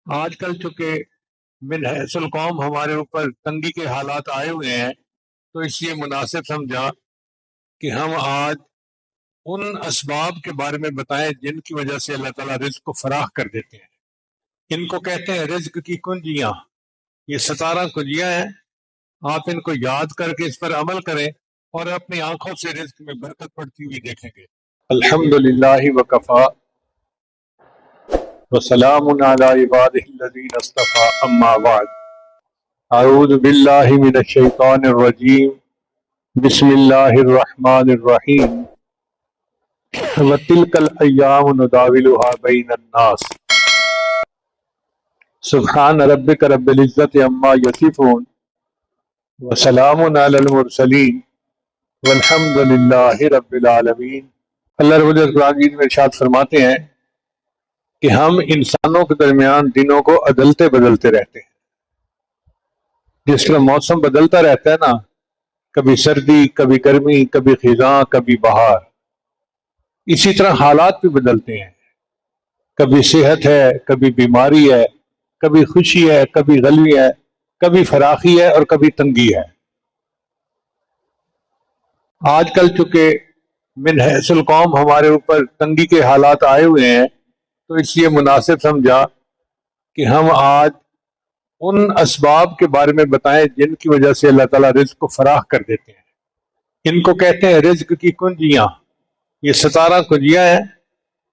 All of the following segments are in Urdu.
آج کل چونکہ من حیث القوم ہمارے اوپر تنگی کے حالات آئے ہوئے ہیں، تو اس لیے مناسب سمجھا کہ ہم آج ان اسباب کے بارے میں بتائیں جن کی وجہ سے اللہ تعالیٰ رزق کو فراخ کر دیتے ہیں۔ ان کو کہتے ہیں رزق کی کنجیاں۔ یہ 17 کنجیاں ہیں، آپ ان کو یاد کر کے اس پر عمل کریں اور اپنی آنکھوں سے رزق میں برکت پڑتی ہوئی دیکھیں گے۔ الحمدللہ وکفا وسلام علی عبادہ الذین اصطفیٰ، اما بعد، اعوذ باللہ من الشیطان الرجیم، بسم اللہ الرحمن الرحیم، وَتِلْكَ الْأَيَّامُ نُدَاوِلُهَا بَيْنَ النَّاسِ، سبحان ربک رب العزت عما یصفون، وسلام علی المرسلین، والحمد للہ رب العالمین۔ اللہ رب العزت قرآن مجید میں ارشاد فرماتے ہیں کہ ہم انسانوں کے درمیان دنوں کو عدلتے بدلتے رہتے ہیں۔ جس طرح موسم بدلتا رہتا ہے نا، کبھی سردی، کبھی گرمی، کبھی خزاں، کبھی بہار، اسی طرح حالات بھی بدلتے ہیں۔ کبھی صحت ہے، کبھی بیماری ہے، کبھی خوشی ہے، کبھی غلبی ہے، کبھی فراخی ہے اور کبھی تنگی ہے۔ آج کل چونکہ من حیث القوم ہمارے اوپر تنگی کے حالات آئے ہوئے ہیں، تو اس لیے مناسب سمجھا کہ ہم آج ان اسباب کے بارے میں بتائیں جن کی وجہ سے اللہ تعالیٰ رزق کو فراخ کر دیتے ہیں۔ ان کو کہتے ہیں رزق کی کنجیاں۔ یہ 17 کنجیاں ہیں،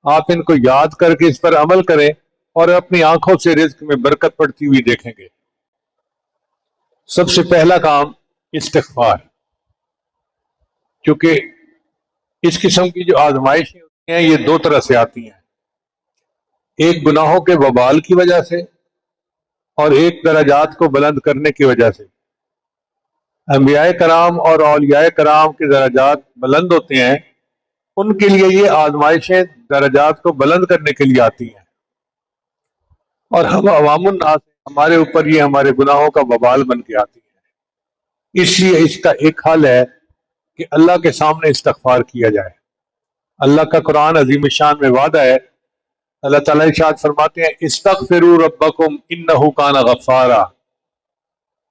آپ ان کو یاد کر کے اس پر عمل کریں اور اپنی آنکھوں سے رزق میں برکت پڑتی ہوئی دیکھیں گے۔ سب سے پہلا کام استغفار، کیونکہ اس قسم کی جو آزمائشیں ہوتی ہیں یہ دو طرح سے آتی ہیں، ایک گناہوں کے وبال کی وجہ سے اور ایک درجات کو بلند کرنے کی وجہ سے۔ انبیاء کرام اور اولیاء کرام کے درجات بلند ہوتے ہیں، ان کے لیے یہ آزمائشیں درجات کو بلند کرنے کے لیے آتی ہیں، اور ہم عوام الناس ہمارے اوپر یہ ہمارے گناہوں کا وبال بن کے آتی ہے۔ اس لیے اس کا ایک حل ہے کہ اللہ کے سامنے استغفار کیا جائے۔ اللہ کا قرآن عظیم الشان میں وعدہ ہے، اللہ تعالیٰ ارشاد فرماتے ہیں استغفروا ربکم انہ کان غفارا،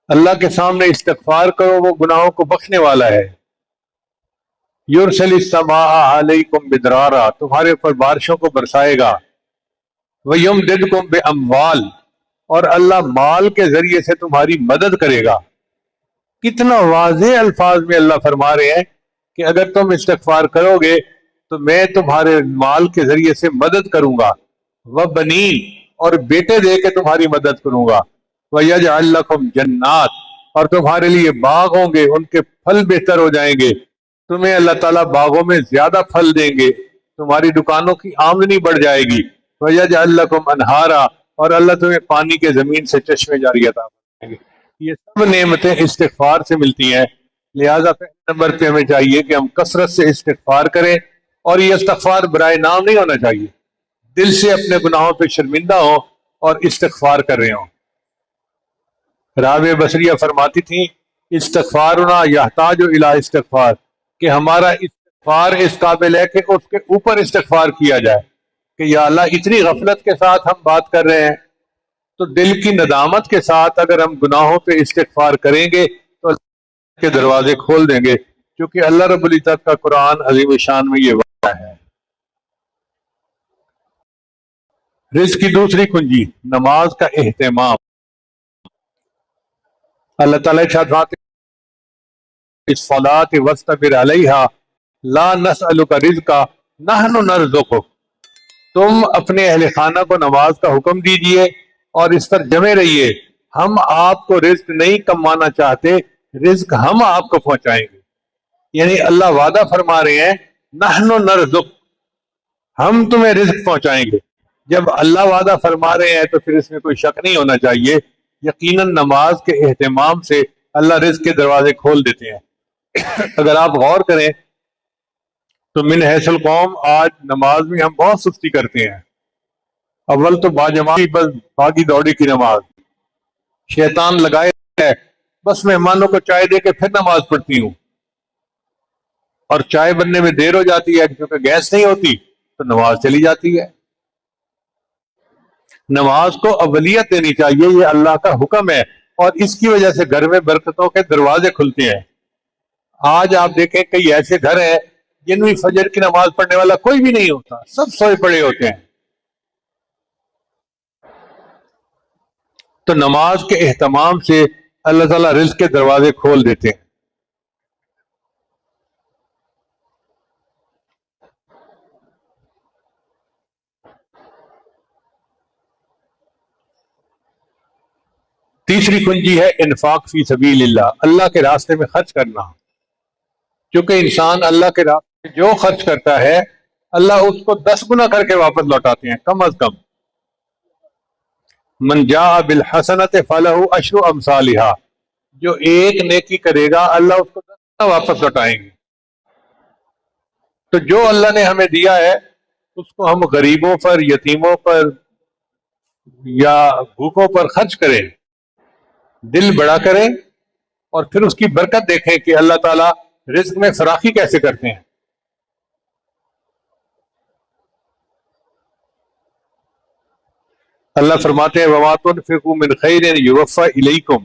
اللہ کے سامنے استغفار کرو، وہ گناہوں کو بخشنے والا ہے۔ یرسل السماء علیکم مدرارا، تمہارے اوپر بارشوں کو برسائے گا۔ وَيُمْدِدْكُمْ بِأَمْوَالٍ، اور اللہ مال کے ذریعے سے تمہاری مدد کرے گا۔ کتنا واضح الفاظ میں اللہ فرما رہے ہیں کہ اگر تم استغفار کرو گے تو میں تمہارے مال کے ذریعے سے مدد کروں گا، وَبَنِينَ، اور بیٹے دے کے تمہاری مدد کروں گا، وَيَجْعَلْ لَكُمْ جَنَّاتٍ، اور تمہارے لیے باغ ہوں گے، ان کے پھل بہتر ہو جائیں گے، تمہیں اللہ تعالیٰ باغوں میں زیادہ پھل دیں گے، تمہاری دکانوں کی آمدنی بڑھ جائے گی، وَيَجْعَلْ لَكُمْ أَنْهَارًا، اور اللہ تمہیں پانی کے زمین سے چشمے جاری عطا فرمائیں گے۔ یہ سب نعمتیں استغفار سے ملتی ہیں، لہذا پہلے نمبر پہ ہمیں چاہیے کہ ہم کثرت سے استغفار کریں، اور یہ استغفار برائے نام نہیں ہونا چاہیے، دل سے اپنے گناہوں پہ شرمندہ ہوں اور استغفار کر رہے ہوں۔ رابعہ بصریہ فرماتی تھیں استغفارنا یحتاج الی استغفار، کہ ہمارا استغفار اس قابل ہے کہ اس کے اوپر استغفار کیا جائے کہ یا اللہ اتنی غفلت کے ساتھ ہم بات کر رہے ہیں، تو دل کی ندامت کے ساتھ اگر ہم گناہوں پہ استغفار کریں گے تو اللہ کے دروازے کھول دیں گے، کیونکہ اللہ رب العزت کا قرآن عظیم شان میں یہ وعدہ ہے۔ رزق کی دوسری کنجی نماز کا اہتمام۔ اللہ تعالیٰ ارشاد فرماتے ہیں الصلاۃ واصطبر علیہا لا نسألک رزقا نحن نرزقک، تم اپنے اہل خانہ کو نماز کا حکم دیجئے اور اس پر جمے رہیے، ہم آپ کو رزق نہیں کمانا چاہتے، رزق ہم آپ کو پہنچائیں گے۔ یعنی اللہ وعدہ فرما رہے ہیں نحن نرزق، ہم تمہیں رزق پہنچائیں گے۔ جب اللہ وعدہ فرما رہے ہیں تو پھر اس میں کوئی شک نہیں ہونا چاہیے، یقیناً نماز کے اہتمام سے اللہ رزق کے دروازے کھول دیتے ہیں۔ اگر آپ غور کریں تو من حیث القوم آج نماز میں ہم بہت سستی کرتے ہیں۔ اول تو باجماعت بس بھاگی دوڑی کی نماز، شیطان لگائے ہے بس مہمانوں کو چائے دے کے پھر نماز پڑھتی ہوں، اور چائے بننے میں دیر ہو جاتی ہے کیونکہ گیس نہیں ہوتی تو نماز چلی جاتی ہے۔ نماز کو اولیت دینی چاہیے، یہ اللہ کا حکم ہے، اور اس کی وجہ سے گھر میں برکتوں کے دروازے کھلتے ہیں۔ آج آپ دیکھیں کئی ایسے گھر ہیں جن میں فجر کی نماز پڑھنے والا کوئی بھی نہیں ہوتا، سب سوئے پڑے ہوتے ہیں۔ تو نماز کے اہتمام سے اللہ تعالیٰ رزق کے دروازے کھول دیتے ہیں۔ تیسری کنجی ہے انفاق فی سبیل اللہ، اللہ کے راستے میں خرچ کرنا۔ کیونکہ انسان اللہ کے راستے میں جو خرچ کرتا ہے اللہ اس کو 10 گنا کر کے واپس لوٹاتے ہیں، کم از کم۔ من جاء بالحسنۃ فلہ عشر امثالھا، جو ایک نیکی کرے گا اللہ اس کو 10 گنا واپس لوٹائیں گے۔ تو جو اللہ نے ہمیں دیا ہے اس کو ہم غریبوں پر، یتیموں پر یا بھوکوں پر خرچ کریں، دل بڑا کریں، اور پھر اس کی برکت دیکھیں کہ اللہ تعالیٰ رزق میں فراخی کیسے کرتے ہیں۔ اللہ فرماتے ہیں وَمَا تُنْفِقُوا مِنْ خَيْرٍ يُوَفَّ إِلَيْكُمْ،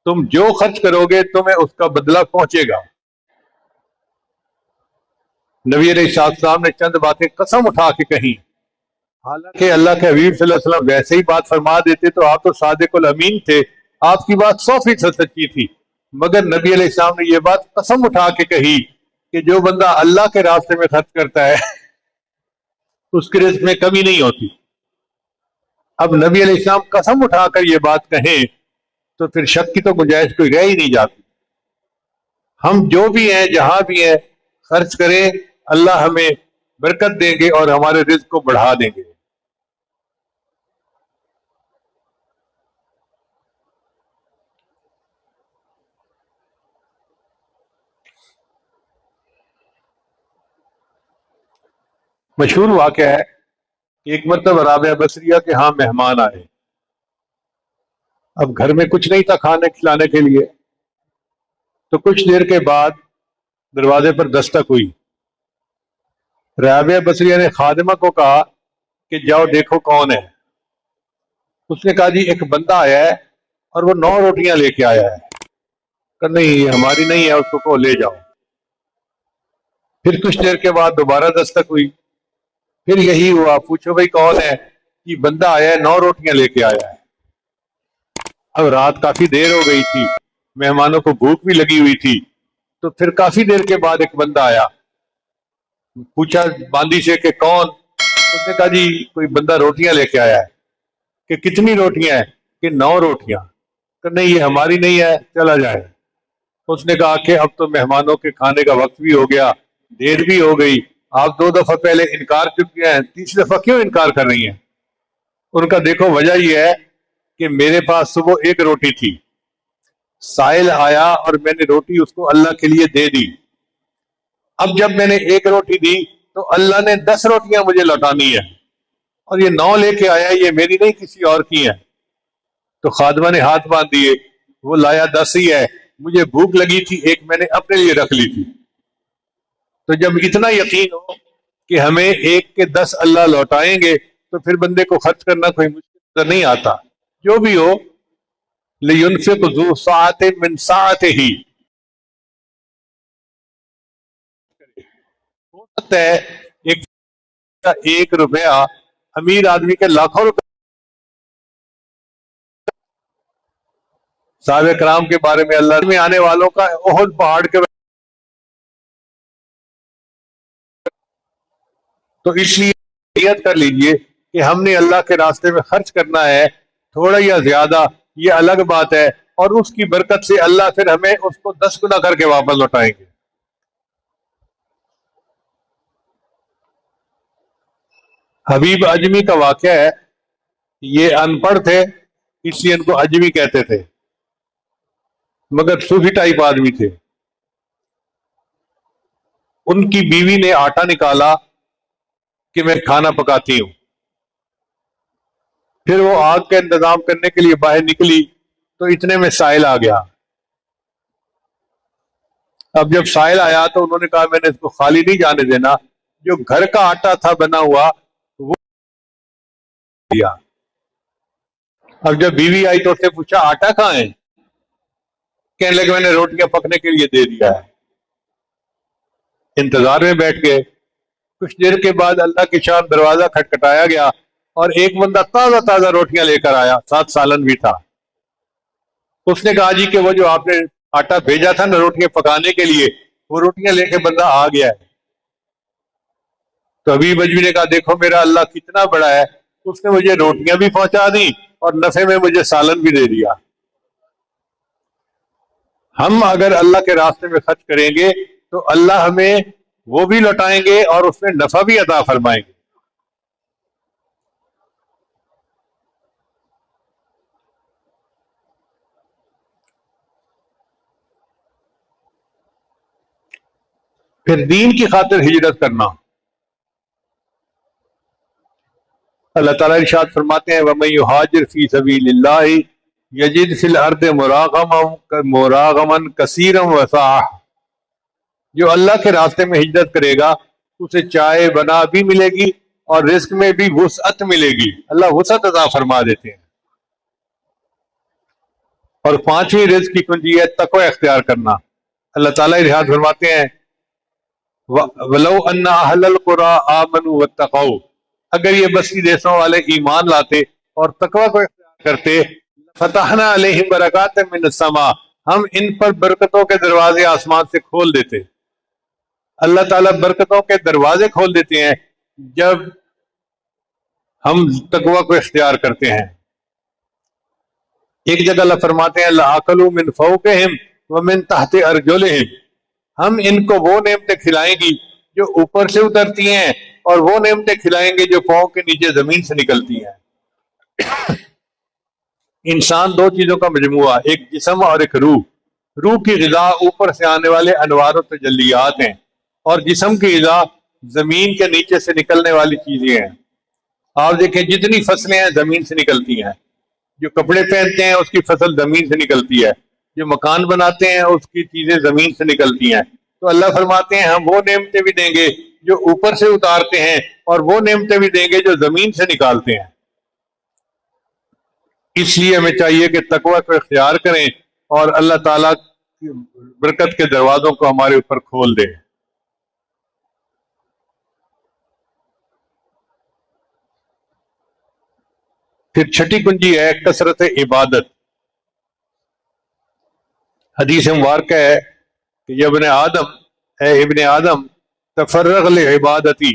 تم جو خرچ کرو گے تمہیں اس کا بدلہ پہنچے گا۔ نبی علیہ السلام نے چند باتیں قسم اٹھا کے کہیں، حالانکہ اللہ کے حبیب صلی اللہ علیہ وسلم ویسے ہی بات فرما دیتے تو آپ تو صادق الامین تھے، آپ کی بات 100% سچی تھی، مگر نبی علیہ السلام نے یہ بات قسم اٹھا کے کہی کہ جو بندہ اللہ کے راستے میں خرچ کرتا ہے اس کے رزق میں کمی نہیں ہوتی۔ اب نبی علیہ السلام قسم اٹھا کر یہ بات کہیں تو پھر شک کی تو گنجائش کوئی رہ ہی نہیں جاتی۔ ہم جو بھی ہیں جہاں بھی ہیں خرچ کریں، اللہ ہمیں برکت دیں گے اور ہمارے رزق کو بڑھا دیں گے۔ مشہور واقعہ ہے کہ ایک مرتبہ رابعہ بصریہ کے ہاں مہمان آئے، اب گھر میں کچھ نہیں تھا کھانے کھلانے کے لیے، تو کچھ دیر کے بعد دروازے پر دستک ہوئی۔ رابعہ بصریہ نے خادمہ کو کہا کہ جاؤ دیکھو کون ہے۔ اس نے کہا جی ایک بندہ آیا ہے اور وہ 9 روٹیاں لے کے آیا ہے۔ کہ نہیں یہ ہماری نہیں ہے، اس کو لے جاؤ۔ پھر کچھ دیر کے بعد دوبارہ دستک ہوئی، پھر یہی ہوا، پوچھو بھائی کون ہے؟ یہ بندہ آیا ہے 9 روٹیاں لے کے آیا ہے۔ اب رات کافی دیر ہو گئی تھی، مہمانوں کو بھوک بھی لگی ہوئی تھی، تو پھر کافی دیر کے بعد ایک بندہ آیا، پوچھا باندی سے کہ کون؟ اس نے کہا جی کوئی بندہ روٹیاں لے کے آیا ہے۔ کہ کتنی روٹیاں ہیں؟ کہ 9 روٹیاں۔ کہ نہیں یہ ہماری نہیں ہے، چلا جائے۔ اس نے کہا کہ اب تو مہمانوں کے کھانے کا وقت بھی ہو گیا، دیر بھی ہو گئی، آپ 2 دفعہ پہلے انکار چکی ہیں، تیسری دفعہ کیوں انکار کر رہی ہیں؟ ان کا دیکھو وجہ یہ ہے کہ میرے پاس صبح 1 روٹی تھی، سائل آیا اور میں نے روٹی اس کو اللہ کے لیے دے دی، اب جب میں نے 1 روٹی دی تو اللہ نے 10 روٹیاں مجھے لوٹانی ہے، اور یہ 9 لے کے آیا، یہ میری نہیں کسی اور کی ہے۔ تو خادمہ نے ہاتھ باندھ دیے، وہ لایا 10 ہی ہے، مجھے بھوک لگی تھی، 1 میں نے اپنے لیے رکھ لی تھی۔ تو جب اتنا یقین ہو کہ ہمیں 1 کے 10 اللہ لوٹائیں گے تو پھر بندے کو خرچ کرنا کوئی مشکل نہیں آتا۔ جو بھی ہو، لِيُنْفِقْ ذُو سَعَةٍ مِّن سَعَتِهِ، ہو سکتا ہے ایک روپیہ امیر آدمی کے لاکھوں روپے۔ صحابہ کرام کے بارے میں اللہ میں آنے والوں کا احد پہاڑ کے، تو اس لیے نیت کر لیجئے کہ ہم نے اللہ کے راستے میں خرچ کرنا ہے، تھوڑا یا زیادہ یہ الگ بات ہے، اور اس کی برکت سے اللہ پھر ہمیں اس کو 10 گنا کر کے واپس لوٹائیں گے۔ حبیب اجمی کا واقعہ ہے، یہ ان پڑھ تھے اس لیے ان کو اجمی کہتے تھے، مگر صوفی ٹائپ آدمی تھے۔ ان کی بیوی نے آٹا نکالا کہ میں کھانا پکاتی ہوں، پھر وہ آگ کا انتظام کرنے کے لیے باہر نکلی تو اتنے میں سائل آ گیا۔ اب جب سائل آیا تو انہوں نے کہا میں نے اس کو خالی نہیں جانے دینا، جو گھر کا آٹا تھا بنا ہوا وہ دیا۔ اب جب بیوی آئی تو اس نے پوچھا آٹا کہاں ہے؟ کہنے لگے میں نے روٹیاں پکنے کے لیے دے دیا ہے۔ انتظار میں بیٹھ گئے۔ کچھ دیر کے بعد اللہ کی شان دروازہ کھٹکھٹایا گیا اور ایک بندہ تازہ تازہ روٹیاں لے کر آیا، ساتھ سالن بھی تھا۔ اس نے کہا جی کہ وہ جو آپ نے آٹا بھیجا تھا نا روٹیاں پکانے کے لیے، وہ روٹیاں لے کے بندہ آ گیا ہے۔ تو ابھی بجوی نے کہا دیکھو میرا اللہ کتنا بڑا ہے، اس نے مجھے روٹیاں بھی پہنچا دی اور نفع میں مجھے سالن بھی دے دیا۔ ہم اگر اللہ کے راستے میں خرچ کریں گے تو اللہ ہمیں وہ بھی لوٹائیں گے اور اس میں نفع بھی عطا فرمائیں گے۔ پھر دین کی خاطر ہجرت کرنا، اللہ تعالیٰ ارشاد فرماتے ہیں وَمَن يُهَاجِرْ فِي سَبِيلِ اللَّهِ يَجِدْ فِي الْأَرْضِ مُرَاغَمًا كَثِيرًا وَسَعَةً، جو اللہ کے راستے میں ہجرت کرے گا اسے چائے بنا بھی ملے گی اور رزق میں بھی وسعت ملے گی، اللہ وسعت عطا فرما دیتے ہیں۔ اور پانچویں رزق کی کنجی ہے تقوی اختیار کرنا، اللہ تعالیٰ ارشاد فرماتے ہیں وَلَوْ أَنَّ أَهْلَ الْقُرَىٰ آمَنُوا وَاتَّقَوْا، اگر یہ بستی دیسوں والے ایمان لاتے اور تقوی کو اختیار کرتے فتحنا علیہم برکات من السماء، ہم ان پر برکتوں کے دروازے آسمان سے کھول دیتے۔ اللہ تعالیٰ برکتوں کے دروازے کھول دیتے ہیں جب ہم تقوی کو اختیار کرتے ہیں۔ ایک جگہ اللہ فرماتے ہیں لَأَكَلُوا مِن فَوْقِهِمْ وَمِن تَحْتِ أَرْجُلِهِمْ، ہم ان کو وہ نعمتیں کھلائیں گی جو اوپر سے اترتی ہیں اور وہ نعمتیں کھلائیں گے جو پاؤں کے نیچے زمین سے نکلتی ہیں۔ انسان دو چیزوں کا مجموعہ، ایک جسم اور ایک روح۔ روح کی غذا اوپر سے آنے والے انوار و تجلیات ہیں اور جسم کی غذا زمین کے نیچے سے نکلنے والی چیزیں ہیں۔ آپ دیکھیں جتنی فصلیں ہیں زمین سے نکلتی ہیں، جو کپڑے پہنتے ہیں اس کی فصل زمین سے نکلتی ہے، جو مکان بناتے ہیں اس کی چیزیں زمین سے نکلتی ہیں۔ تو اللہ فرماتے ہیں ہم وہ نعمتیں بھی دیں گے جو اوپر سے اتارتے ہیں اور وہ نعمتیں بھی دیں گے جو زمین سے نکالتے ہیں۔ اس لیے ہمیں چاہیے کہ تقوی کو اختیار کریں اور اللہ تعالیٰ کی برکت کے دروازوں کو ہمارے اوپر کھول دیں۔ پھر چھٹی کنجی ہے کثرت عبادت۔ حدیث مبارکہ ہے کہ یہ ابن آدم تفرغ لعبادتی،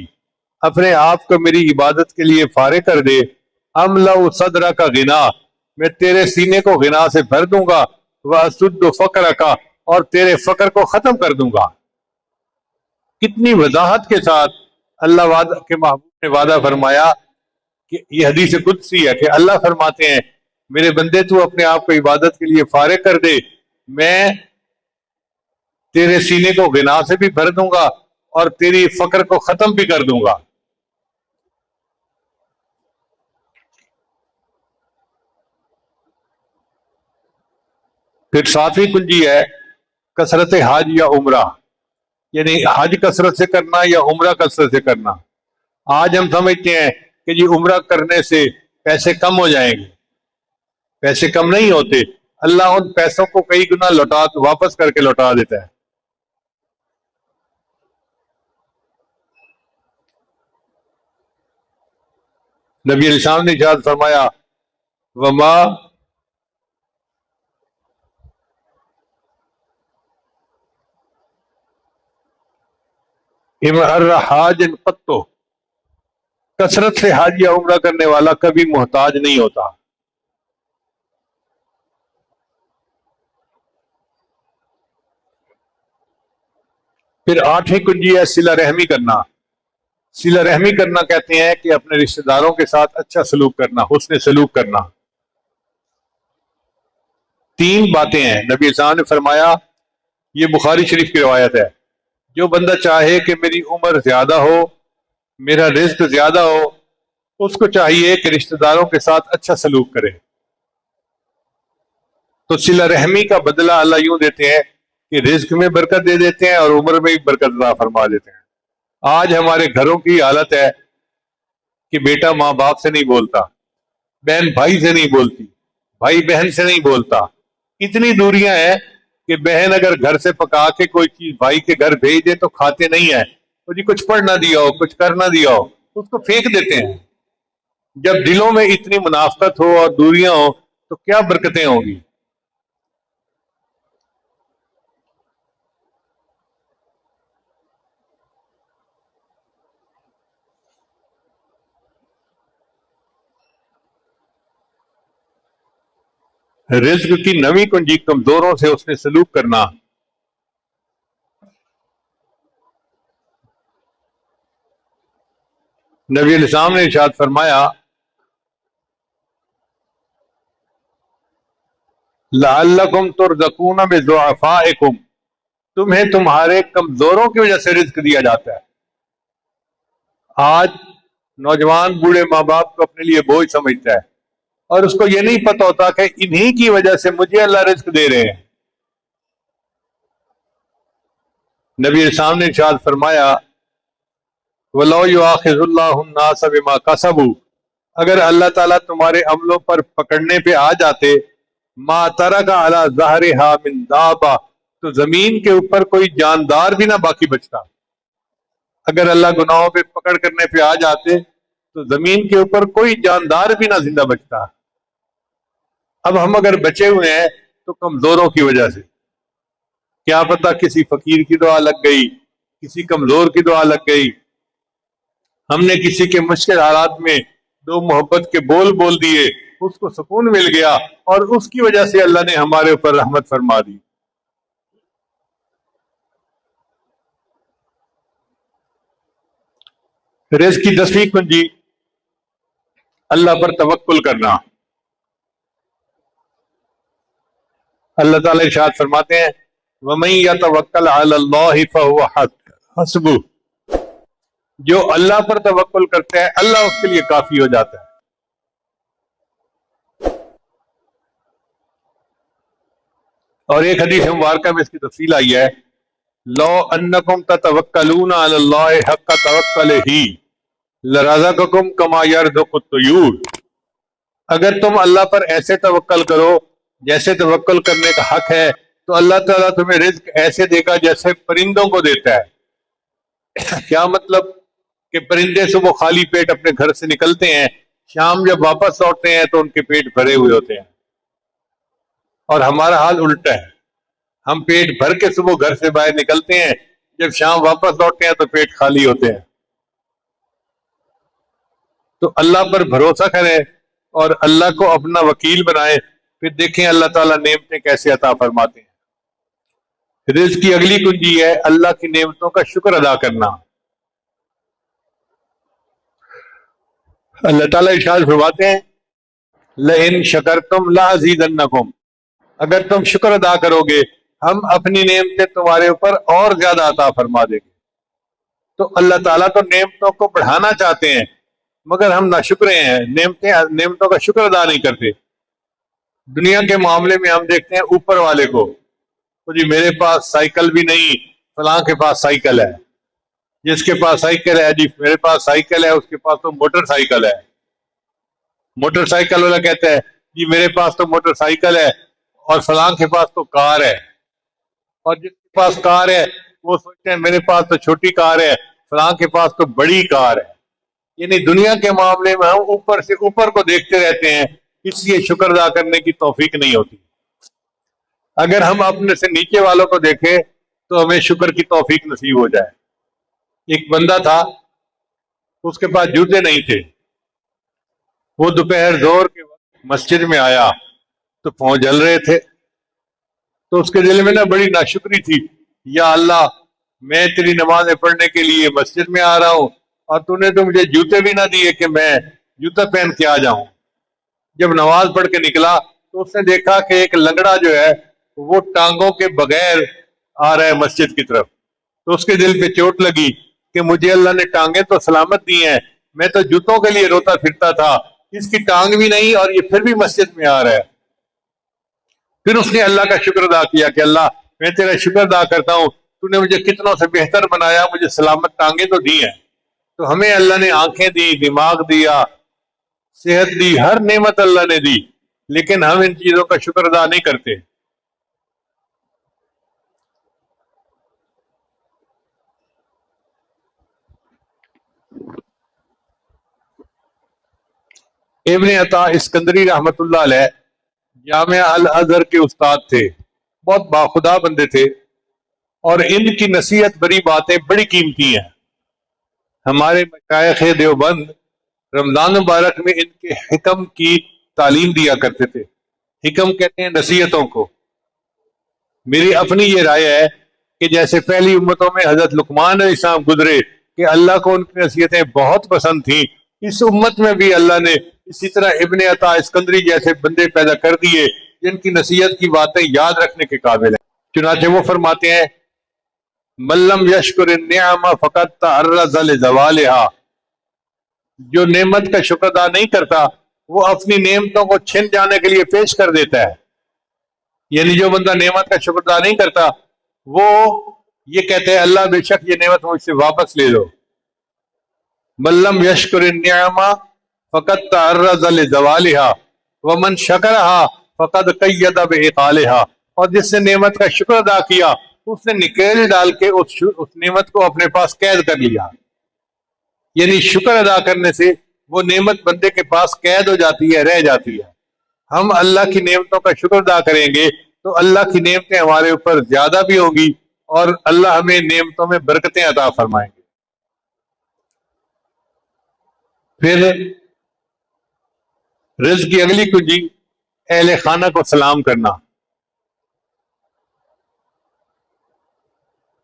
اپنے آپ کو میری عبادت کے لیے فارغ کر دے، املا صدر کا غنا، میں تیرے سینے کو غنا سے بھر دوں گا، واسد فقر کا، اور تیرے فقر کو ختم کر دوں گا۔ کتنی وضاحت کے ساتھ اللہ کے محبوب نے وعدہ فرمایا کہ یہ حدیث قدسی ہے کہ اللہ فرماتے ہیں میرے بندے تو اپنے آپ کو عبادت کے لیے فارغ کر دے، میں تیرے سینے کو غنا سے بھی بھر دوں گا اور تیری فقر کو ختم بھی کر دوں گا۔ پھر ساتویں کنجی ہے کثرت حج یا عمرہ، یعنی حج کثرت سے کرنا یا عمرہ کثرت سے کرنا۔ آج ہم سمجھتے ہیں کہ جی عمرہ کرنے سے پیسے کم ہو جائیں گے، پیسے کم نہیں ہوتے، اللہ ان پیسوں کو کئی گنا واپس کر کے لوٹا دیتا ہے۔ نبی علیہ السلام نے ارشاد فرمایا وما حاج قطو، کثرت سے حج یا عمرہ کرنے والا کبھی محتاج نہیں ہوتا۔ پھر آٹھویں کنجی ہے صلہ رحمی کرنا۔ صلہ رحمی کرنا کہتے ہیں کہ اپنے رشتہ داروں کے ساتھ اچھا سلوک کرنا، حسن سلوک کرنا۔ تین باتیں ہیں، نبی اسلام نے فرمایا، یہ بخاری شریف کی روایت ہے، جو بندہ چاہے کہ میری عمر زیادہ ہو، میرا رزق زیادہ ہو، اس کو چاہیے کہ رشتہ داروں کے ساتھ اچھا سلوک کرے۔ تو صلہ رحمی کا بدلہ اللہ یوں دیتے ہیں کہ رزق میں برکت دے دیتے ہیں اور عمر میں بھی برکت عطا فرما دیتے ہیں۔ آج ہمارے گھروں کی حالت ہے کہ بیٹا ماں باپ سے نہیں بولتا، بہن بھائی سے نہیں بولتی، بھائی بہن سے نہیں بولتا. اتنی دوریاں ہیں کہ بہن اگر گھر سے پکا کے کوئی چیز بھائی کے گھر بھیج دے تو کھاتے نہیں ہیں. تو جی کچھ پڑھ نہ دیا ہو، کچھ کر نہ دیا ہو، اس کو پھینک دیتے ہیں. جب دلوں میں اتنی منافقت ہو اور دوریاں ہو تو کیا برکتیں ہوں گی. رزق کی نویں کنجی کمزوروں سے اس نے سلوک کرنا. نبی علیہ السلام نے ارشاد فرمایا لعلکم ترزقون بضعفائکم، تمہیں تمہارے کمزوروں کی وجہ سے رزق دیا جاتا ہے. آج نوجوان بوڑھے ماں باپ کو اپنے لیے بوجھ سمجھتا ہے اور اس کو یہ نہیں پتہ ہوتا کہ انہی کی وجہ سے مجھے اللہ رزق دے رہے ہیں. نبی علیہ السلام نے ارشاد فرمایا وَلَوْ يُؤَاخِذُ اللَّهُ النَّاسَ بِمَا كَسَبُوا، اگر اللہ تعالیٰ تمہارے عملوں پر پکڑنے پہ آ جاتے ما ترک علی ظہرہا من دابہ، تو زمین کے اوپر کوئی جاندار بھی نہ باقی بچتا. اگر اللہ گناہوں پہ پکڑ کرنے پہ آ جاتے تو زمین کے اوپر کوئی جاندار بھی نہ زندہ بچتا. اب ہم اگر بچے ہوئے ہیں تو کمزوروں کی وجہ سے. کیا پتہ کسی فقیر کی دعا لگ گئی، کسی کمزور کی دعا لگ گئی، ہم نے کسی کے مشکل حالات میں دو محبت کے بول بول دیے، اس کو سکون مل گیا اور اس کی وجہ سے اللہ نے ہمارے اوپر رحمت فرما دی. رزق کی 10ویں کنجی اللہ پر توکل کرنا. اللہ تعالیٰ ارشاد فرماتے ہیں وَمَن يَتَوَكَّلْ عَلَى اللَّهِ فَهُوَ حَسْبُهُ، جو اللہ پر توکل کرتا ہے اللہ اس کے لیے کافی ہو جاتا ہے. اور ایک حدیث مبارکہ میں اس کی تفصیل آئی ہے لو انکم تتوکلون علی اللہ حق توکلہ لرزقکم کما یرزق الطیور، اگر تم اللہ پر ایسے توکل کرو جیسے توکل کرنے کا حق ہے تو اللہ تعالیٰ تمہیں رزق ایسے دے گا جیسے پرندوں کو دیتا ہے. کیا مطلب کہ پرندے صبح خالی پیٹ اپنے گھر سے نکلتے ہیں، شام جب واپس لوٹتے ہیں تو ان کے پیٹ بھرے ہوئے ہوتے ہیں. اور ہمارا حال الٹا ہے، ہم پیٹ بھر کے صبح گھر سے باہر نکلتے ہیں، جب شام واپس لوٹتے ہیں تو پیٹ خالی ہوتے ہیں. تو اللہ پر بھروسہ کریں اور اللہ کو اپنا وکیل بنائیں، پھر دیکھیں اللہ تعالیٰ نعمتیں کیسے عطا فرماتے ہیں. رزق کی اگلی کنجی ہے اللہ کی نعمتوں کا شکر ادا کرنا. اللہ تعالیٰ ارشاد فرماتے ہیں لئن شکرتم لازیدنکم، اگر تم شکر ادا کرو گے ہم اپنی نعمتیں تمہارے اوپر اور زیادہ عطا فرما دیں گے. تو اللہ تعالیٰ تو نعمتوں کو بڑھانا چاہتے ہیں مگر ہم ناشکرے ہیں، نعمتوں کا شکر ادا نہیں کرتے. دنیا کے معاملے میں ہم دیکھتے ہیں اوپر والے کو، تو جی میرے پاس سائیکل بھی نہیں، فلاں کے پاس سائیکل ہے، جس کے پاس سائیکل ہے جی میرے پاس سائیکل ہے، اس کے پاس تو موٹر سائیکل ہے. موٹر سائیکل والا کہتا ہے جی میرے پاس تو موٹر سائیکل ہے اور فلاں کے پاس تو کار ہے، اور جس کے پاس کار ہے وہ سوچتے ہیں میرے پاس تو چھوٹی کار ہے، فلاں کے پاس تو بڑی کار ہے. یعنی دنیا کے معاملے میں ہم اوپر سے اوپر کو دیکھتے رہتے ہیں، اس لیے شکر ادا کرنے کی توفیق نہیں ہوتی. اگر ہم اپنے سے نیچے والوں کو دیکھیں تو ہمیں شکر کی توفیق نصیب ہو جائے. ایک بندہ تھا، اس کے پاس جوتے نہیں تھے، وہ دوپہر زور کے وقت مسجد میں آیا تو پاؤں جل رہے تھے، تو اس کے دل میں نا بڑی ناشکری تھی، یا اللہ میں تیری نمازیں پڑھنے کے لیے مسجد میں آ رہا ہوں اور تو نے تو مجھے جوتے بھی نہ دیے کہ میں جوتا پہن کے آ جاؤں. جب نماز پڑھ کے نکلا تو اس نے دیکھا کہ ایک لنگڑا جو ہے وہ ٹانگوں کے بغیر آ رہا ہے مسجد کی طرف. تو اس کے دل پہ چوٹ لگی کہ مجھے اللہ نے ٹانگیں تو سلامت دی ہیں، میں تو جوتوں کے لیے روتا پھرتا تھا، اس کی ٹانگ بھی نہیں اور یہ پھر بھی مسجد میں آ رہا ہے. پھر اس نے اللہ کا شکر ادا کیا کہ اللہ میں تیرا شکر ادا کرتا ہوں، تو نے مجھے کتنوں سے بہتر بنایا، مجھے سلامت ٹانگیں تو دی ہیں. تو ہمیں اللہ نے آنکھیں دی، دماغ دیا، صحت دی، ہر نعمت اللہ نے دی، لیکن ہم ان چیزوں کا شکر ادا نہیں کرتے. ابن عطا اسکندری رحمت اللہ علیہ جامعہ الازہر کے استاد تھے، بہت باخدا بندے تھے، اور ان کی نصیحت بڑی باتیں بڑی قیمتی ہیں. ہمارے مشائخ دیوبند رمضان مبارک میں ان کے حکم کی تعلیم دیا کرتے تھے. حکم کہتے ہیں نصیحتوں کو. میری اپنی یہ رائے ہے کہ جیسے پہلی امتوں میں حضرت لقمان علیہ السلام گزرے کہ اللہ کو ان کی نصیحتیں بہت پسند تھیں، اس امت میں بھی اللہ نے اسی طرح ابن عطا اسکندری جیسے بندے پیدا کر دیے جن کی نصیحت کی باتیں یاد رکھنے کے قابل ہیں. چنانچہ وہ فرماتے ہیں ملم یشکر النعم فقط تعرض لزوالها، جو نعمت کا شکر ادا نہیں کرتا وہ اپنی نعمتوں کو چھن جانے کے لیے پیش کر دیتا ہے. یعنی جو بندہ نعمت کا شکر ادا نہیں کرتا وہ یہ کہتے ہیں اللہ بے شک یہ نعمت مجھ سے واپس لے لو. ملم یشکر النعم فقط تعرض لزوالها ومن شکرها فقد قید بعقالها، اور جس نے نعمت کا شکر ادا کیا اس نے نکیل ڈال کے اس نعمت کو اپنے پاس قید کر لیا. یعنی شکر ادا کرنے سے وہ نعمت بندے کے پاس قید ہو جاتی ہے، رہ جاتی ہے. ہم اللہ کی نعمتوں کا شکر ادا کریں گے تو اللہ کی نعمتیں ہمارے اوپر زیادہ بھی ہوں گی اور اللہ ہمیں نعمتوں میں برکتیں عطا فرمائیں گے. پھر رزق کی اگلی کنجی اہل خانہ کو سلام کرنا.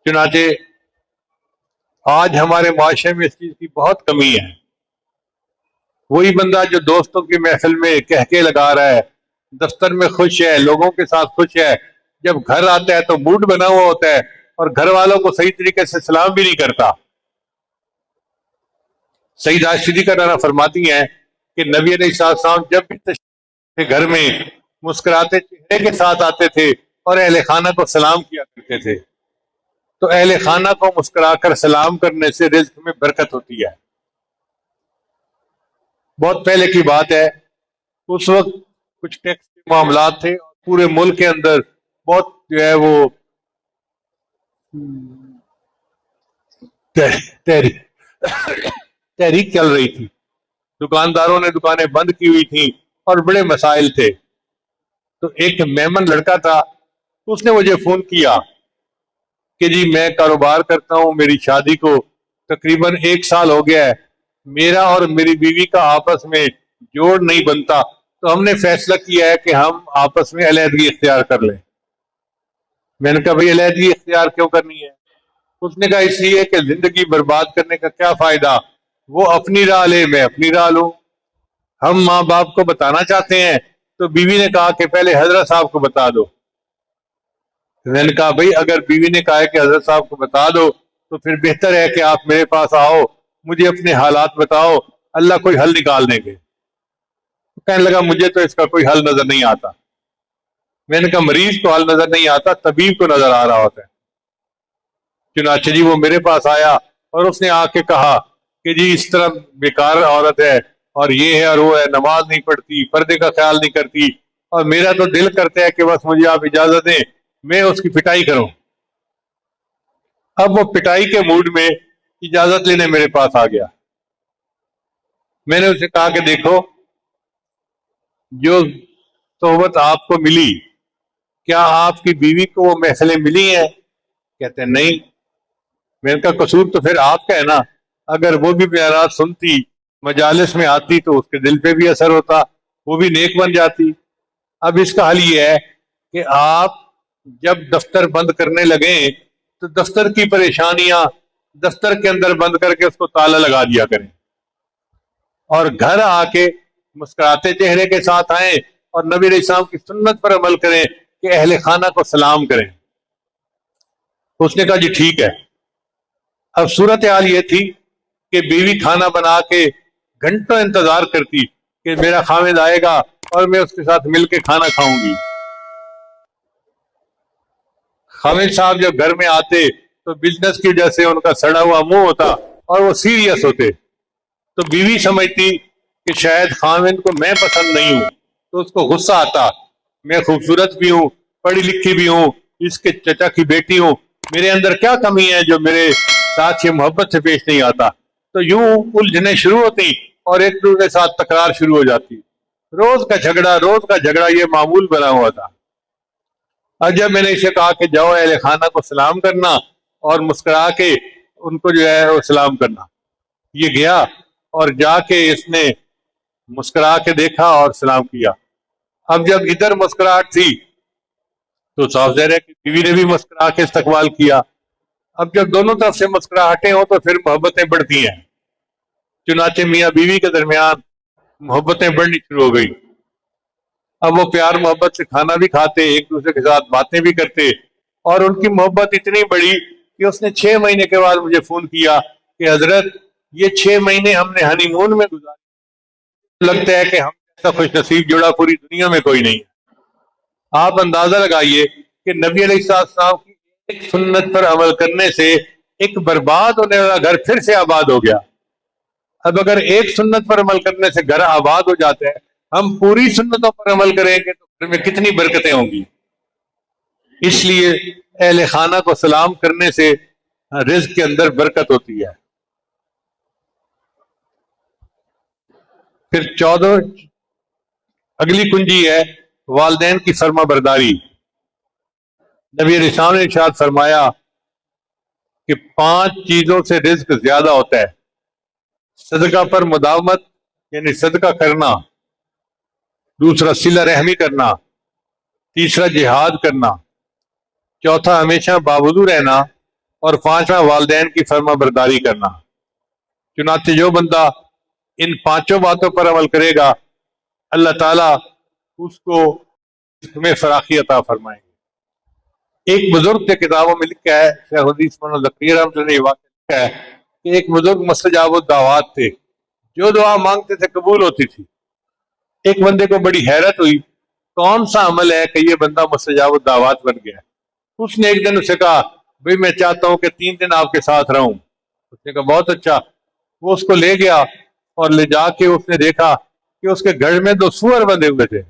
چنانچہ آج ہمارے معاشرے میں اس چیز کی بہت کمی ہے. وہی بندہ جو دوستوں کی محفل میں کہکے لگا رہا ہے، دفتر میں خوش ہے، لوگوں کے ساتھ خوش ہے، جب گھر آتا ہے تو موڈ بنا ہوا ہوتا ہے اور گھر والوں کو صحیح طریقے سے سلام بھی نہیں کرتا. سیدہ صدیقہ رضی فرماتی ہیں کہ نبی علیہ السلام جب بھی تشریف گھر میں مسکراتے چہرے کے ساتھ آتے تھے اور اہل خانہ کو سلام کیا کرتے تھے. تو اہل خانہ کو مسکرا کر سلام کرنے سے رزق میں برکت ہوتی ہے. بہت پہلے کی بات ہے، اس وقت کچھ ٹیکس کے معاملات تھے اور پورے ملک کے اندر بہت جو ہے وہ تحریک چل رہی تھی. دکانداروں نے دکانیں بند کی ہوئی تھیں اور بڑے مسائل تھے. تو ایک میمن لڑکا تھا، اس نے مجھے فون کیا کہ جی میں کاروبار کرتا ہوں، میری شادی کو تقریباً 1 سال ہو گیا ہے، میرا اور میری بیوی کا آپس میں جوڑ نہیں بنتا، تو ہم نے فیصلہ کیا ہے کہ ہم آپس میں علیحدگی اختیار کر لیں. میں نے کہا بھئی علیحدگی اختیار کیوں کرنی ہے؟ اس نے کہا اس لیے کہ زندگی برباد کرنے کا کیا فائدہ، وہ اپنی راہ لے میں اپنی راہ لوں. ہم ماں باپ کو بتانا چاہتے ہیں تو بیوی نے کہا کہ پہلے حضرت صاحب کو بتا دو. میں نے کہا بھئی اگر بیوی نے کہا ہے کہ حضرت صاحب کو بتا دو تو پھر بہتر ہے کہ آپ میرے پاس آؤ، مجھے اپنے حالات بتاؤ، اللہ کوئی حل نکال دیں گے. کہنے لگا مجھے تو اس کا کوئی حل نظر نہیں آتا. میں نے کہا مریض کو حل نظر نہیں آتا، طبیب کو نظر آ رہا ہوتا ہے. چنانچہ جی وہ میرے پاس آیا اور اس نے آ کے کہا کہ جی اس طرح بیکار عورت ہے اور یہ ہے اور وہ ہے، نماز نہیں پڑھتی، پردے کا خیال نہیں کرتی، اور میرا تو دل کرتا ہے کہ بس مجھے آپ اجازت دیں میں اس کی پٹائی کروں. اب وہ پٹائی کے موڈ میں اجازت لینے میرے پاس آ گیا. میں نے اسے کہا کہ دیکھو جو صحبت آپ کو ملی، کیا آپ کی بیوی کو وہ محفلیں ملی ہیں؟ کہتے ہیں نہیں. میں نے کہا قصور تو پھر آپ کا ہے نا، اگر وہ بھی بیانات سنتی، مجالس میں آتی تو اس کے دل پہ بھی اثر ہوتا، وہ بھی نیک بن جاتی. اب اس کا حل یہ ہے کہ آپ جب دفتر بند کرنے لگیں تو دفتر کی پریشانیاں دفتر کے اندر بند کر کے اس کو تالا لگا دیا کریں اور گھر آ کے مسکراتے چہرے کے ساتھ آئیں اور نبی علیہ السلام کی سنت پر عمل کریں کہ اہل خانہ کو سلام کریں. اس نے کہا جی ٹھیک ہے. اب صورتحال یہ تھی کہ بیوی کھانا بنا کے گھنٹوں انتظار کرتی کہ میرا خامد آئے گا اور میں اس کے ساتھ مل کے کھانا کھاؤں گی. خامد صاحب جب گھر میں آتے تو بزنس کی وجہ سے ان کا سڑا ہوا منہ ہوتا اور وہ سیریس ہوتے، تو بیوی سمجھتی کہ شاید خامد کو میں پسند نہیں ہوں تو اس کو غصہ آتا، میں خوبصورت بھی ہوں، پڑھی لکھی بھی ہوں، اس کے چچا کی بیٹی ہوں، میرے اندر کیا کمی ہے جو میرے ساتھ یہ محبت سے پیش نہیں آتا؟ تو یوں الجھنیں شروع ہوتی اور ایک دوسرے کے ساتھ تکرار شروع ہو جاتی، روز کا جھگڑا یہ معمول بنا ہوا تھا۔ اب جب میں نے اسے کہا کہ جاؤ اہل خانہ کو سلام کرنا اور مسکرا کے ان کو جو ہے وہ سلام کرنا، یہ گیا اور جا کے اس نے مسکرا کے دیکھا اور سلام کیا۔ اب جب ادھر مسکراہٹ تھی تو صاف ظاہر ہے کہ بیوی نے بھی مسکرا کے استقبال کیا۔ اب جب دونوں طرف سے مسکراہٹیں ہوں تو پھر محبتیں بڑھتی ہیں، چنانچہ میاں بیوی کے درمیان محبتیں بڑھنی شروع ہو گئی۔ اب وہ پیار محبت سے کھانا بھی کھاتے، ایک دوسرے کے ساتھ باتیں بھی کرتے، اور ان کی محبت اتنی بڑی کہ اس نے 6 مہینے کے بعد مجھے فون کیا کہ حضرت یہ 6 مہینے ہم نے ہنی مون میں گزارے، لگتا ہے کہ ہم ایسا خوش نصیب جوڑا پوری دنیا میں کوئی نہیں ہے۔ آپ اندازہ لگائیے کہ نبی علیہ السلام کی ایک سنت پر عمل کرنے سے ایک برباد ہونے والا گھر پھر سے آباد ہو گیا۔ اب اگر ایک سنت پر عمل کرنے سے گھر آباد ہو جاتا ہے، ہم پوری سنتوں پر عمل کریں گے تو گھر میں کتنی برکتیں ہوں گی۔ اس لیے اہل خانہ کو سلام کرنے سے رزق کے اندر برکت ہوتی ہے۔ پھر 14 اگلی کنجی ہے والدین کی فرما برداری۔ نبی علیہ السلام نے ارشاد فرمایا کہ 5 چیزوں سے رزق زیادہ ہوتا ہے: صدقہ پر مداومت یعنی صدقہ کرنا، دوسرا صلہ رحمی کرنا، تیسرا جہاد کرنا، چوتھا ہمیشہ باوضو رہنا، اور 5واں والدین کی فرما برداری کرنا۔ چنانچہ جو بندہ ان 5 باتوں پر عمل کرے گا اللہ تعالیٰ اس کو رزق میں فراخی عطا فرمائیں گے۔ ایک بزرگ کے کتابوں میں لکھا ہے، شیخ حدیث مولانا زکریا رحمۃ اللہ علیہ واقعہ لکھا ہے کہ ایک بزرگ مستجاب الدعوات تھے، جو دعا مانگتے تھے قبول ہوتی تھی۔ ایک بندے کو بڑی حیرت ہوئی، کون سا عمل ہے کہ یہ بندہ مستجاب الدعوات بن گیا؟ اس نے ایک دن اسے کہا بھئی میں چاہتا ہوں کہ 3 دن آپ کے ساتھ رہوں۔ اس نے کہا بہت اچھا۔ وہ اس کو لے گیا اور لے جا کے اس نے دیکھا کہ اس کے گھر میں 2 سور بندھے ہوئے تھے۔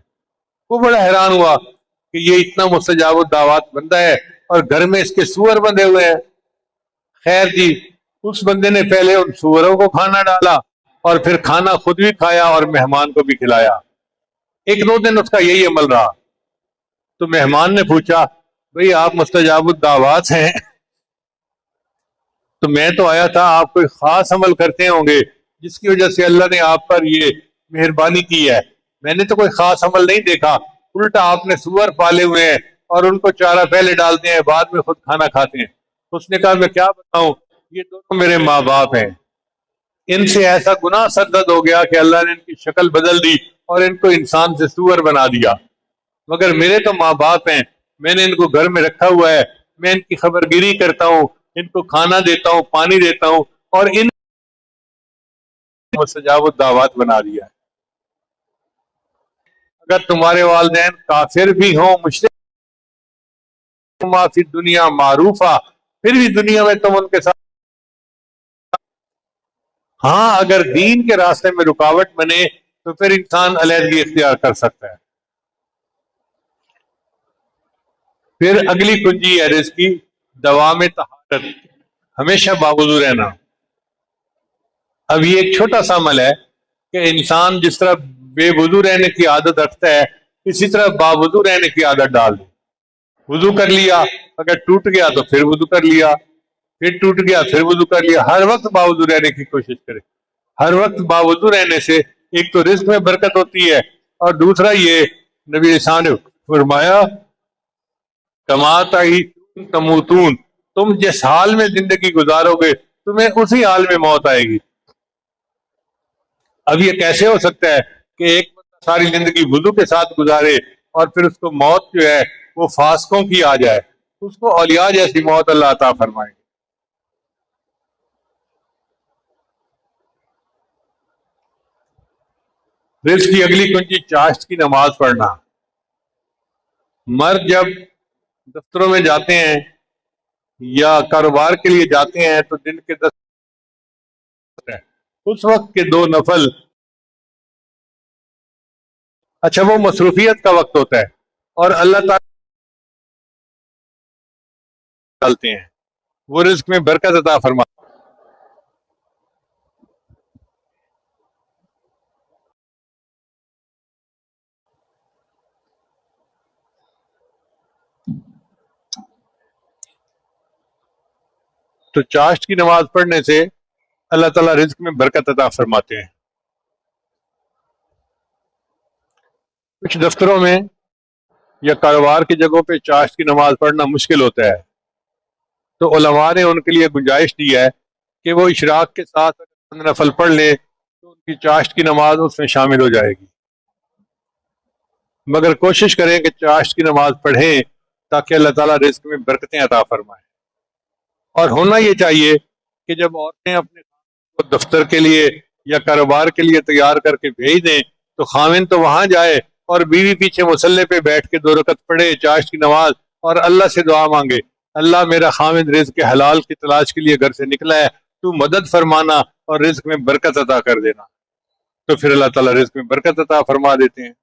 وہ بڑا حیران ہوا کہ یہ اتنا مستجاب الدعوات بندہ ہے اور گھر میں اس کے سور بندھے ہوئے ہیں۔ خیر جی، اس بندے نے پہلے ان سوروں کو کھانا ڈالا اور پھر کھانا خود بھی کھایا اور مہمان کو بھی کھلایا۔ 1-2 دن اس کا یہی عمل رہا۔ تو مہمان نے پوچھا بھئی آپ مستجاب الدعوات ہیں، تو میں تو آیا تھا آپ کوئی خاص عمل کرتے ہوں گے جس کی وجہ سے اللہ نے آپ پر یہ مہربانی کی ہے۔ میں نے تو کوئی خاص عمل نہیں دیکھا، الٹا آپ نے سور پالے ہوئے ہیں اور ان کو چارہ پہلے ڈالتے ہیں، بعد میں خود کھانا کھاتے ہیں۔ اس نے کہا میں کیا بتاؤں، یہ دونوں میرے ماں باپ ہیں، ان سے ایسا گناہ سرزد ہو گیا کہ اللہ نے ان کی شکل بدل دی اور ان کو انسان سے سور بنا دیا، مگر میرے تو ماں باپ ہیں، میں نے ان کو گھر میں رکھا ہوا ہے، میں ان کی خبر گیری کرتا ہوں، ان کو کھانا دیتا ہوں، پانی دیتا ہوں، اور ان مستجاب الدعوات بنا دیا ہے۔ اگر تمہارے والدین کافر بھی ہوں، مشرک فی دنیا معروفہ، پھر بھی دنیا میں تم ان کے ساتھ، ہاں اگر دین کے راستے میں رکاوٹ بنے تو پھر انسان علیحدگی اختیار کر سکتا ہے۔ پھر اگلی کنجی ہے رزق کی دوام طہارت، ہمیشہ باوضو رہنا۔ اب یہ ایک چھوٹا سا عمل ہے کہ انسان جس طرح بے وضو رہنے کی عادت رکھتا ہے اسی طرح باوضو رہنے کی عادت ڈال دے۔ وضو کر لیا، اگر ٹوٹ گیا تو پھر وضو کر لیا، پھر ٹوٹ گیا پھر وضو کر لیا، ہر وقت باوضو رہنے کی کوشش کرے۔ ہر وقت باوضو رہنے سے ایک تو رزق میں برکت ہوتی ہے، اور دوسرا یہ نبی علیہ السلام نے فرمایا کماتا ہی تموتون، تم جس حال میں زندگی گزارو گے تمہیں اسی حال میں موت آئے گی۔ اب یہ کیسے ہو سکتا ہے کہ ایک بندہ ساری زندگی وضو کے ساتھ گزارے اور پھر اس کو موت جو ہے وہ فاسقوں کی آ جائے؟ اس کو اولیاء جیسی موت اللہ عطا فرمائے۔ رزق کی اگلی کنجی چاشت کی نماز پڑھنا۔ مرد جب دفتروں میں جاتے ہیں یا کاروبار کے لیے جاتے ہیں تو دن کے 10 اس وقت کے 2 نفل اچھا وہ مصروفیت کا وقت ہوتا ہے اور اللہ تعالیٰ ڈالتے ہیں، وہ رزق میں برکت عطا فرما. تو چاشت کی نماز پڑھنے سے اللہ تعالیٰ رزق میں برکت عطا فرماتے ہیں. کچھ دفتروں میں یا کاروبار کی جگہوں پہ چاشت کی نماز پڑھنا مشکل ہوتا ہے، تو علماء نے ان کے لیے گنجائش دی ہے کہ وہ اشراق کے ساتھ نفل پڑھ لیں تو ان کی چاشت کی نماز اس میں شامل ہو جائے گی. مگر کوشش کریں کہ چاشت کی نماز پڑھیں تاکہ اللہ تعالیٰ رزق میں برکتیں عطا فرمائے. اور ہونا یہ چاہیے کہ جب عورتیں اپنے کو دفتر کے لیے یا کاروبار کے لیے تیار کر کے بھیج دیں تو خاوند تو وہاں جائے اور بیوی پیچھے مصلے پہ بیٹھ کے 2 رکعت پڑھے چاشت کی نماز اور اللہ سے دعا مانگے، اللہ میرا خاوند رزق کے حلال کی تلاش کے لیے گھر سے نکلا ہے، تو مدد فرمانا اور رزق میں برکت عطا کر دینا. تو پھر اللہ تعالیٰ رزق میں برکت عطا فرما دیتے ہیں.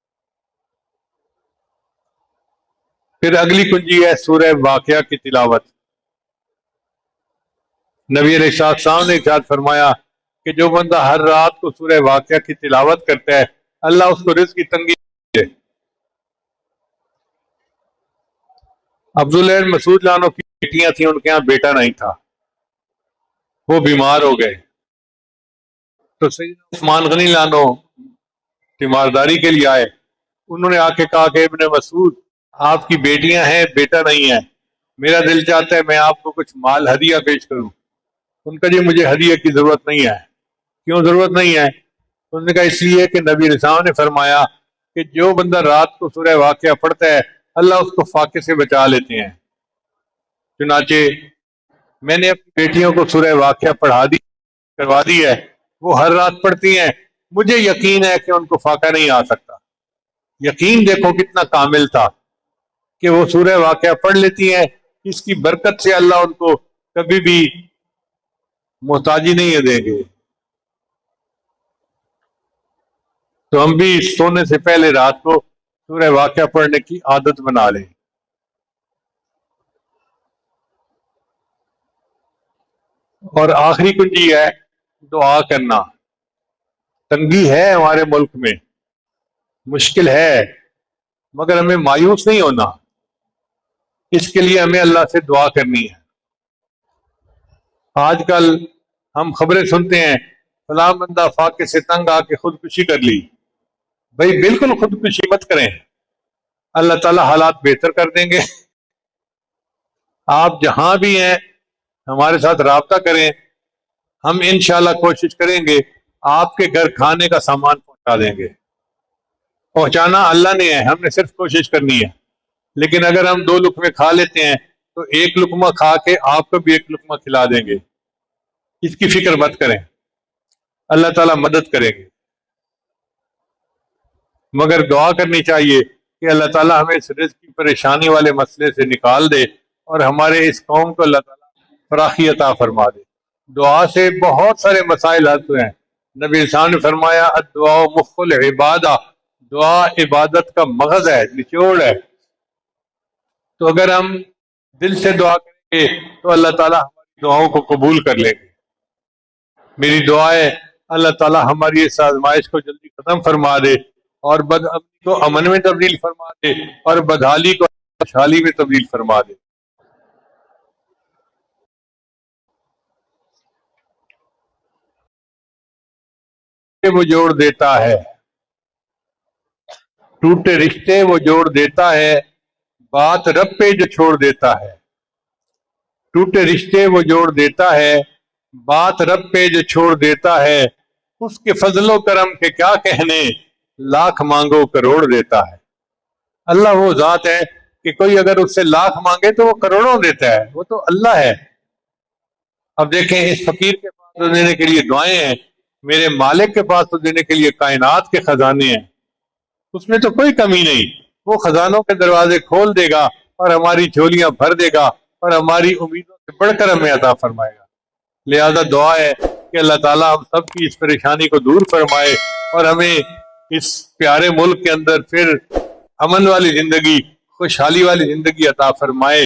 پھر اگلی کنجی ہے سورہ واقعہ کی تلاوت. نبی علیہ السلام نے ارشاد فرمایا کہ جو بندہ ہر رات کو سورہ واقعہ کی تلاوت کرتا ہے اللہ اس کو رزق کی تنگی دے. عبداللہ بن مسعود لانو کی بیٹیاں تھیں، ان کے یہاں بیٹا نہیں تھا، وہ بیمار ہو گئے. تو سیدنا عثمان غنی لانو تیمارداری کے لیے آئے. انہوں نے آ کے کہا کہ ابن مسعود آپ کی بیٹیاں ہیں، بیٹا نہیں ہے، میرا دل چاہتا ہے میں آپ کو کچھ مال ہدیہ پیش کروں. ان کا جی مجھے ہدیہ کی ضرورت نہیں ہے. کیوں ضرورت نہیں ہے؟ انہوں نے کہا اس لیے کہ نبی علیہ السلام نے فرمایا کہ جو بندہ رات کو سورہ واقعہ پڑھتا ہے اللہ اس کو فاقے سے بچا لیتے ہیں. چنانچہ میں نے اپنی بیٹیوں کو سورہ واقعہ کروا دی ہے، وہ ہر رات پڑھتی ہیں، مجھے یقین ہے کہ ان کو فاقہ نہیں آ سکتا. یقین دیکھو کتنا کامل تھا کہ وہ سورہ واقعہ پڑھ لیتی ہیں، اس کی برکت سے اللہ ان کو کبھی بھی محتاجی نہیں دیں گے. تو ہم بھی سونے سے پہلے رات کو سورہ واقعہ پڑھنے کی عادت بنا لیں. اور آخری کنجی ہے دعا کرنا. تنگی ہے ہمارے ملک میں، مشکل ہے، مگر ہمیں مایوس نہیں ہونا. اس کے لیے ہمیں اللہ سے دعا کرنی ہے. آج کل ہم خبریں سنتے ہیں فلاں بندہ فاقے سے تنگ آ کے خودکشی کر لی. بھائی بالکل خودکشی مت کریں، اللہ تعالیٰ حالات بہتر کر دیں گے. آپ جہاں بھی ہیں ہمارے ساتھ رابطہ کریں، ہم انشاءاللہ کوشش کریں گے آپ کے گھر کھانے کا سامان پہنچا دیں گے. پہنچانا اللہ نے ہے، ہم نے صرف کوشش کرنی ہے. لیکن اگر ہم 2 لقمے کھا لیتے ہیں تو 1 لقمہ کھا کے آپ کو بھی 1 لقمہ کھلا دیں گے. اس کی فکر مت کریں، اللہ تعالیٰ مدد کریں گے. مگر دعا کرنی چاہیے کہ اللہ تعالیٰ ہمیں اس رزق کی پریشانی والے مسئلے سے نکال دے اور ہمارے اس قوم کو اللہ تعالیٰ فراخی عطا فرما دے. دعا سے بہت سارے مسائل حل ہوئے ہیں. نبی انسان نے فرمایا الدعاء مخ العبادہ، دعا عبادت کا مغز ہے، نچوڑ ہے. تو اگر ہم دل سے دعا کریں گے تو اللہ تعالیٰ ہماری دعاؤں کو قبول کر لیں گے. میری دعا ہے اللہ تعالیٰ ہماری اس آزمائش کو جلدی ختم فرما دے اور بدامنی کو امن میں تبدیل فرما دے اور بدحالی کو خوشحالی میں تبدیل فرما دے. وہ جوڑ دیتا ہے، ٹوٹے رشتے وہ جوڑ دیتا ہے، بات رب پہ جو چھوڑ دیتا ہے. ٹوٹے رشتے وہ جوڑ دیتا ہے، بات رب پہ جو چھوڑ دیتا ہے. اس کے فضل و کرم کے کیا کہنے، لاکھ مانگو کروڑ دیتا ہے. اللہ وہ ذات ہے کہ کوئی اگر اس سے لاکھ مانگے تو وہ کروڑوں دیتا ہے، وہ تو اللہ ہے. اب دیکھیں اس فقیر کے پاس تو دینے کے لیے دعائیں ہیں، میرے مالک کے پاس تو دینے کے لیے کائنات کے خزانے ہیں. اس میں تو کوئی کمی نہیں، وہ خزانوں کے دروازے کھول دے گا اور ہماری جھولیاں بھر دے گا اور ہماری امیدوں سے بڑھ کر ہمیں عطا فرمائے گا. لہذا دعا ہے کہ اللہ تعالیٰ ہم سب کی اس پریشانی کو دور فرمائے اور ہمیں اس پیارے ملک کے اندر پھر امن والی زندگی، خوشحالی والی زندگی عطا فرمائے۔